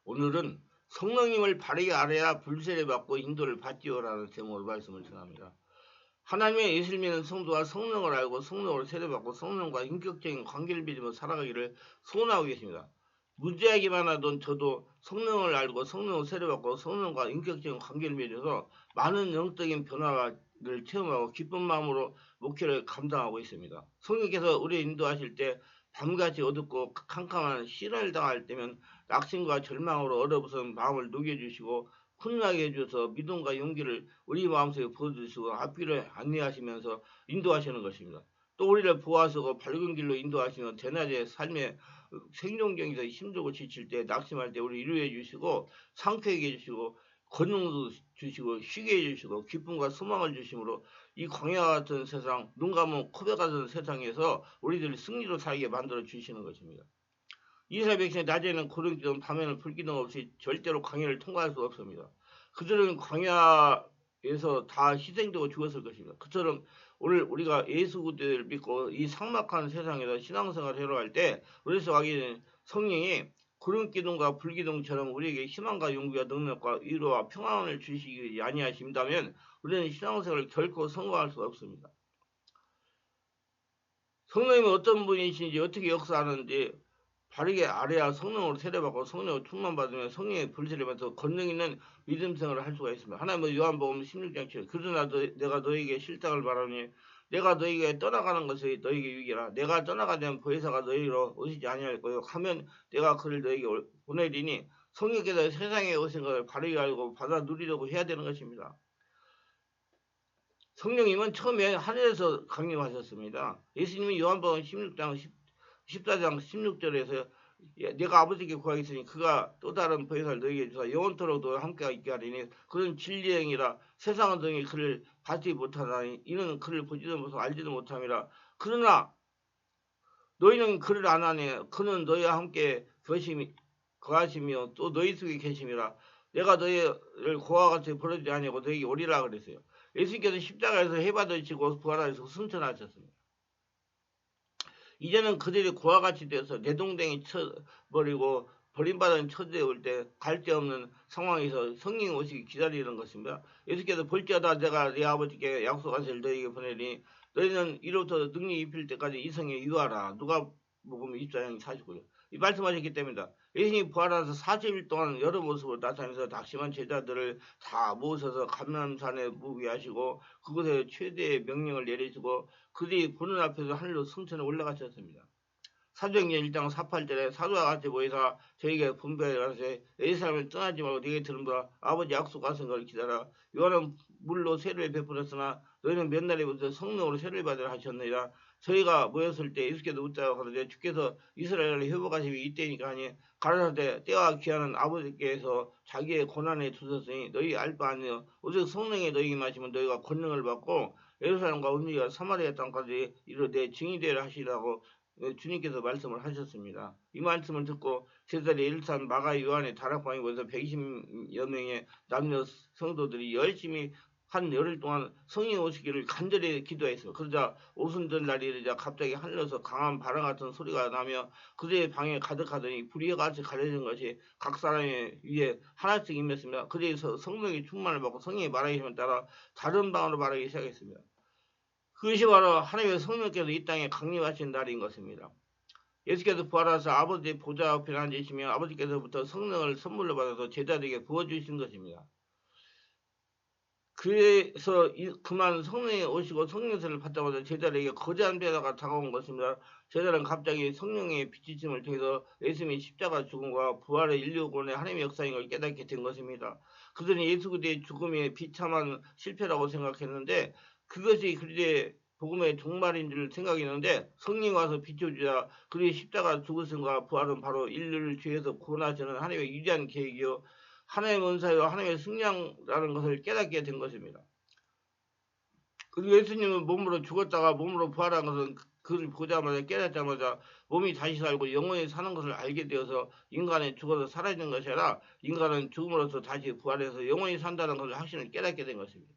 오늘은 성령님을 바르게 알아야 불세례 받고 인도를 받지요라는 제목으로 말씀을 전합니다. 하나님의 예수를 믿는 성도가 성령을 알고 성령으로 세례받고 성령과 인격적인 관계를 맺으며 살아가기를 소원하고 계십니다. 무지하기만 하던 저도 성령을 알고 성령으로 세례받고 성령과 인격적인 관계를 맺어서 많은 영적인 변화를 체험하고 기쁜 마음으로 목회를 감당하고 있습니다. 성령께서 우리를 인도하실 때 밤같이 어둡고 캄캄한 시련을 당할 때면 낙심과 절망으로 얼어붙은 마음을 녹여주시고 훈훈하게 해주셔서 믿음과 용기를 우리 마음속에 부어주시고 앞길을 안내하시면서 인도하시는 것입니다. 또 우리를 보호하시고 밝은 길로 인도하시는 대낮의 삶의 생존경에서 힘들고 지칠 때 낙심할 때 우리 위로해 주시고 상쾌하게 해주시고 권능도 주시고 쉬게 해주시고 기쁨과 소망을 주심으로 이 광야 같은 세상, 눈 감은 코베 같은 세상에서 우리들이 승리로 살게 만들어 주시는 것입니다. 이스라엘 백성이 낮에는 구름기둥 밤에는 불기둥 없이 절대로 광야를 통과할 수 없습니다. 그들은 광야에서 다 희생되고 죽었을 것입니다. 그처럼 오늘 우리가 예수 그리스도를 믿고 이 삭막한 세상에서 신앙생활을 해로 할 때 우리 속에 성령이 구름기둥과 불기둥처럼 우리에게 희망과 용기와 능력과 위로와 평안을 주시기 아니하신다면 우리는 신앙생활을 결코 성공할 수 없습니다. 성령님이 어떤 분이신지 어떻게 역사하는지 바르게 알아야 성령으로 세례받고 성령으로 충만받으면 성령의 불세를 받아서 권능 있는 믿음 생활을 할 수가 있습니다. 하나님은 요한복음 16장 7 그러나 내가 너에게 실상을 말하니 내가 너에게 떠나가는 것이 너에게 유익이라 내가 떠나가면 보혜사가 너희로 오시지 아니할 거요 하면 내가 그를 너에게 보내리니 성령께서 세상에 오신 것을 바르게 알고 받아 누리려고 해야 되는 것입니다. 성령님은 처음에 하늘에서 강림하셨습니다. 예수님이 요한복음 16장 14장 16절에서 내가 아버지께 구하겠으니 그가 또 다른 보혜사를 너에게 주사 영원토록 너와 함께 있게 하리니 그는 진리의 영이라 세상은 등이 그를 받지 못하나니 이는 그를 보지도 못하고 알지도 못함이라 그러나 너희는 그를 아나니 그는 너희와 함께 거하시며 또 너희 속에 계심이라 내가 너희를 고와 같이 버리지 아니하고 너희에게 오리라 그랬어요. 예수님께서 십자가에서 해받으시고 부활하셔서 승천하셨습니다. 이제는 그들이 고와 같이 되어서 내동댕이 쳐버리고 버림받은 처지에 올 때 갈 데 없는 상황에서 성령 오시기 기다리는 것입니다. 예수께서 볼지어다 내가 네 아버지께 약속하실 너희에게 보내니 너희는 이로부터 능력이 입힐 때까지 이 성에 유하라. 누가복음 24장 49절 이 말씀하셨기 때문이다. 예수님이 부활하셔서 40일 동안 여러 모습으로 나타나서 낙심한 제자들을 다 모으셔서 감람산에 묵이하시고 그곳에 최대의 명령을 내리시고 그들이 보는 앞에서 하늘로 승천에 올라가셨습니다. 사도행전 1장 48절에 사도와 같이 모여서 저에게 분배하세 예루살렘을 떠나지 말고 네게 들은바 아버지 약속하신 걸 기다려 요한은 물로 세례를 베풀었으나 너희는 몇 날에 부터 성령으로 세례를 받으라 하셨느니라. 저희가 모였을 때 예수께서 웃자고 하는데 주께서 이스라엘을 회복하심이 이때니까 하니 가라사대 때와 기한은 아버지께서 자기의 고난에 두셨으니 너희 알 바 아니요 오직 성령에 너희에게 마시면 너희가 권능을 받고 예루살렘과 온유와 사마리아 땅까지 이르러 내 증인이 되라 하시라고 주님께서 말씀을 하셨습니다. 이 말씀을 듣고 제자리 예루살렘 마가 요한의 다락방에 모여서 120여 명의 남녀 성도들이 열심히 한 열흘 동안 성령 오시기를 간절히 기도했습니다. 그러자 오순절 날이 이르자 갑자기 하늘에서 강한 바람 같은 소리가 나며 그들의 방에 가득하더니 불이 같이 가려진 것이 각 사람의 위에 하나씩 임했습니다. 그들이 성령의 충만을 받고 성령의 말하기 힘을 따라 다른 방으로 말하기 시작했습니다. 그것이 바로 하나님의 성령께서 이 땅에 강림하신 날인 것입니다. 예수께서 부활하셔서 아버지의 보좌 앞에 앉으시며 아버지께서부터 성령을 선물로 받아서 제자들에게 부어주신 것입니다. 그래서 그만 성령이 오시고 성령세를 받자마자 제자들에게 거대한 변화가 다가온 것입니다. 제자들은 갑자기 성령의 빛이심을 통해서 예수님의 십자가 죽음과 부활의 인류권의 하나님의 역사인 걸 깨닫게 된 것입니다. 그들은 예수 그리스도의 죽음이 비참한 실패라고 생각했는데 그것이 그들의 복음의 종말인 줄 생각했는데 성령이 와서 비춰주자 그들의 십자가 죽으심과 부활은 바로 인류를 죄에서 구원하시는 하나님의 위대한 계획이요 하나님의 은사요 하나님의 승리라는 것을 깨닫게 된 것입니다. 그리고 예수님은 몸으로 죽었다가 몸으로 부활한 것은 그를 보자마자 깨닫자마자 몸이 다시 살고 영원히 사는 것을 알게 되어서 인간이 죽어서 사라지는 것이 아니라 인간은 죽음으로써 다시 부활해서 영원히 산다는 것을 확신을 깨닫게 된 것입니다.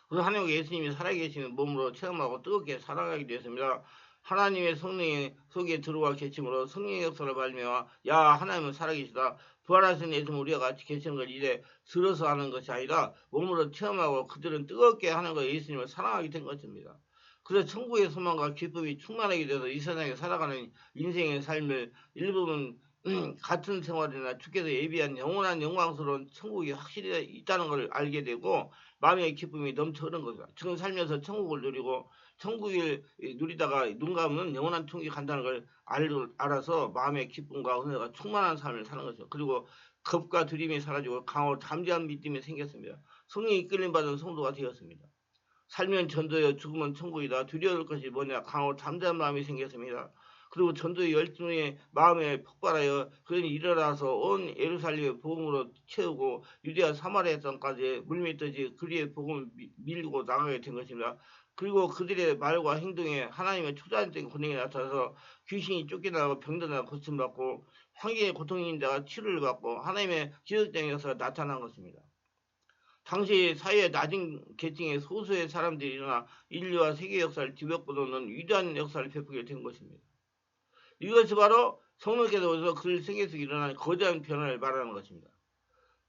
그래서 하나님과 예수님이 살아계시는 몸으로 체험하고 뜨겁게 사랑하게 되었습니다. 하나님의 성령이 속에 들어와 계심으로 성령의 역사를 발명하 야 하나님은 살아계시다. 부활하신 예수는 우리가 같이 계시는 걸 이제 들어서 하는 것이 아니라 몸으로 체험하고 그들은 뜨겁게 하는 거 예수님을 사랑하게 된 것입니다. 그래서 천국의 소망과 기쁨이 충만하게 돼서 이 세상에 살아가는 인생의 삶을 일부분 같은 생활이나 주께서 예비한 영원한 영광스러운 천국이 확실히 있다는 걸 알게 되고 마음의 기쁨이 넘쳐 흐르는 거죠. 지금 살면서 천국을 누리고 천국을 누리다가 눈 감으면 영원한 천국에 간다는 걸 알아서 마음의 기쁨과 은혜가 충만한 삶을 사는 거죠. 그리고 겁과 두림이 사라지고 강하고 담대한 믿음이 생겼습니다. 성령이 이끌림 받은 성도가 되었습니다. 살면 전도여 죽으면 천국이다. 두려울 것이 뭐냐 강하고 담대한 마음이 생겼습니다. 그리고 전도의 열정의 마음에 폭발하여 그들이 일어나서 온 예루살렘의 복음으로 채우고 유대와 사마리아 땅까지 물밀듯이 그리의 복음을 밀고 나가게 된 것입니다. 그리고 그들의 말과 행동에 하나님의 초자연적인 권능이 나타나서 귀신이 쫓겨나고 병들어나고 고침받고 환경의 고통이 있는 자가 치료를 받고 하나님의 기적적인 역사가 나타난 것입니다. 당시 사회의 낮은 계층의 소수의 사람들이 일어나 인류와 세계 역사를 뒤덮어놓는 위대한 역사를 베푸게 된 것입니다. 이것이 바로 성령께서 오셔서 그들 생애 속에 일어난 거대한 변화를 말하는 것입니다.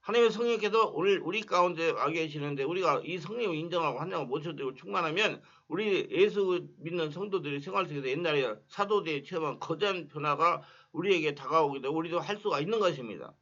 하나님의 성령께서 오늘 우리 가운데 와 계시는데 우리가 이 성령을 인정하고 환영을 모셔드리고 충만하면 우리 예수 믿는 성도들의 생활 속에서 옛날에 사도들이 체험한 거대한 변화가 우리에게 다가오게 되고 우리도 할 수가 있는 것입니다.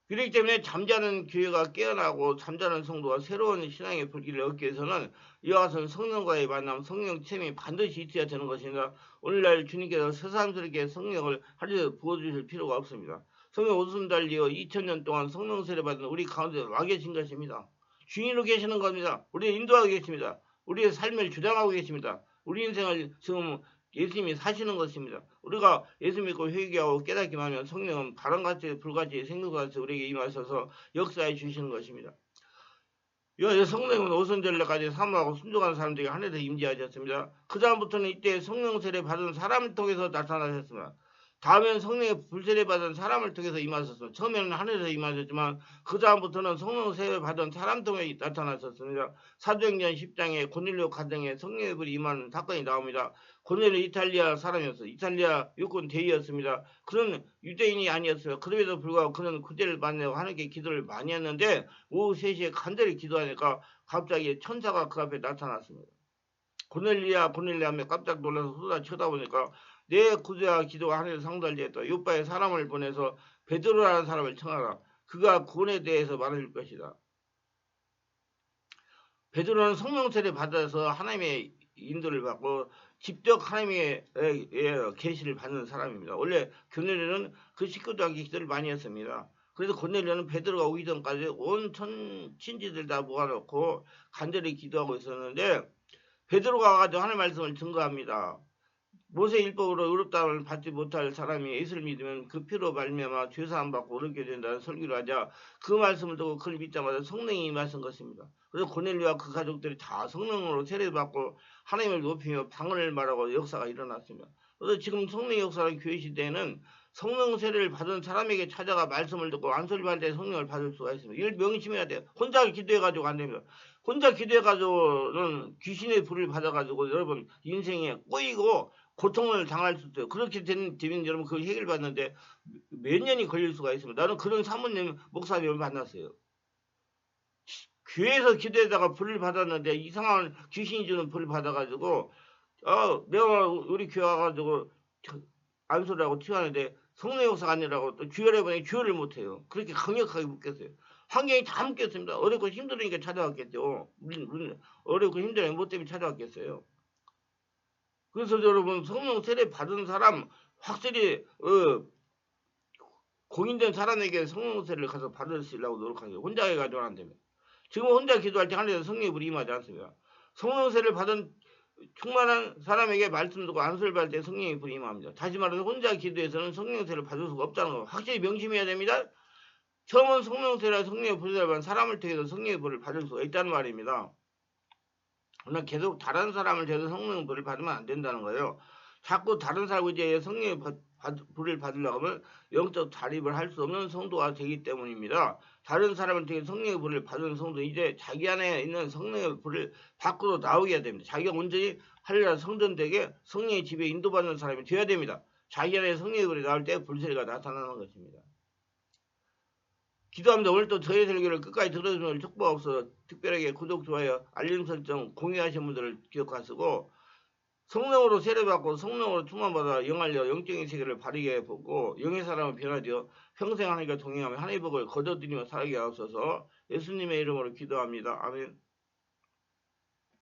그렇기 때문에 잠자는 교회가 깨어나고 잠자는 성도가 새로운 신앙의 불길을 얻기 위해서는 이와 같은 성령과의 만남, 성령 체험이 반드시 있어야 되는 것입니다. 오늘날 주님께서 새삼스럽게 성령을 하루에 부어주실 필요가 없습니다. 성령 웃음 달리어 2000년 동안 성령 세례 받은 우리 가운데 와 계신 것입니다. 주인으로 계시는 겁니다. 우리를 인도하고 계십니다. 우리의 삶을 주장하고 계십니다. 우리 인생을 지금 예수님이 사시는 것입니다. 우리가 예수 믿고 회개하고 깨닫기만 하면 성령은 바람같이 불같이 생명같이 우리에게 임하셔서 역사해 주시는 것입니다. 성령은 오순절날까지 사모하고 순종하는 사람들에게 하늘에서 임재하셨습니다. 그 다음부터는 이때 성령 세례 받은 사람을 통해서 나타나셨습니다. 다음엔 성령의 불세례 받은 사람을 통해서 임하셨습니다. 처음에는 하늘에서 임하셨지만 그 다음부터는 성령 세례 받은 사람 통해 나타나셨습니다. 사도행전 10장에 고넬료 가정에 성령의 불이 임하는 사건이 나옵니다. 고넬료 이탈리아 사람이었어요. 이탈리아 육군 대위였습니다. 그는 유대인이 아니었어요. 그럼에도 불구하고 그는 구제를 받내고 하나님께 기도를 많이 했는데 오후 3시에 간절히 기도하니까 갑자기 천사가 그 앞에 나타났습니다. 고넬리아 하며 깜짝 놀라서 쏟아 쳐다보니까 내 구제와 기도가 하늘에서 상달되었다. 요바에 사람을 보내서 베드로라는 사람을 청하라. 그가 구원에 대해서 말해줄 것이다. 베드로는 성령 세례 받아서 하나님의 인도를 받고 직접 하나님의 계시를 받는 사람입니다. 원래 고넬료는 그 식구도 함께 기도를 많이 했습니다. 그래서 고넬료는 베드로가 오기 전까지 온 친지들 다 모아놓고 간절히 기도하고 있었는데 베드로가 와가지고 하나님의 말씀을 증거합니다. 모세 율법으로 의롭다함을 받지 못할 사람이 예수를 믿으면 그 피로 말미암아 죄사함 받고 의롭게 된다는 설교를 하자 그 말씀을 듣고 그를 믿자마자 성령이 임하신 것입니다. 그래서 고넬료와 그 가족들이 다 성령으로 세례받고 하나님을 높이며 방언을 말하고 역사가 일어났습니다. 그래서 지금 성령의 역사를 교회 시대에는 성령 세례를 받은 사람에게 찾아가 말씀을 듣고 안설할 때 성령을 받을 수가 있습니다. 이걸 명심해야 돼요. 혼자 기도해가지고 안 됩니다. 혼자 기도해가지고는 귀신의 불을 받아가지고 여러분 인생에 꼬이고 고통을 당할 수 있어요. 그렇게 되면 여러분 그 해결받는데 몇 년이 걸릴 수가 있습니다. 나는 그런 사모님 목사님을 만났어요. 교회에서 기도에다가 불을 받았는데 이상한 귀신이 주는 불을 받아가지고 내가 우리 교회 와가지고 안수라고 튀어하는데 성령 역사가 아니라고 또 주혈해 보니 주혈을 못해요. 그렇게 강력하게 묶였어요. 환경이 다 묶였습니다. 어렵고 힘들으니까 찾아왔겠죠. 어렵고 힘들으니까 뭐 때문에 찾아왔겠어요. 그래서 여러분 성령 세례 받은 사람 확실히 공인된 사람에게 성령 세례를 가서 받으시려고 노력하세요. 혼자 해가지고 안 되면. 지금 혼자 기도할 때 하늘에서 성령의 불이 임하지 않습니다. 성령 세례를 받은 충만한 사람에게 말씀 듣고 안수를 받을 때 성령의 불이 임합니다. 다시 말해서 혼자 기도해서는 성령 세례를 받을 수가 없다는 거 확실히 명심해야 됩니다. 처음은 성령 세례와 성령의 불을 받은 사람을 통해서 성령의 불을 받을 수가 있다는 말입니다. 그러나 계속 다른 사람을 대해서 성령의 불을 받으면 안 된다는 거예요. 자꾸 다른 사람을 이제 성령의 불을 받으려고 하면 영적 자립을 할 수 없는 성도가 되기 때문입니다. 다른 사람한테 성령의 불을 받은 성도 이제 자기 안에 있는 성령의 불을 밖으로 나오게 됩니다. 자기가 온전히 할렐루야 성전되게 성령의 집에 인도받는 사람이 되어야 됩니다. 자기 안에 성령의 불이 나올 때 불세례가 나타나는 것입니다. 기도합니다. 오늘도 저의 설교를 끝까지 들어주는 축복하옵소서. 특별하게 구독, 좋아요, 알림 설정, 공유하신 분들을 기억하시고 성령으로 세례받고 성령으로 충만받아 영알려 영적인 세계를 바르게 보고 영의 사람을 변화되어 평생 하나님과 동행하며 하나님의 복을 거둬들이며 살게 하옵소서. 예수님의 이름으로 기도합니다. 아멘.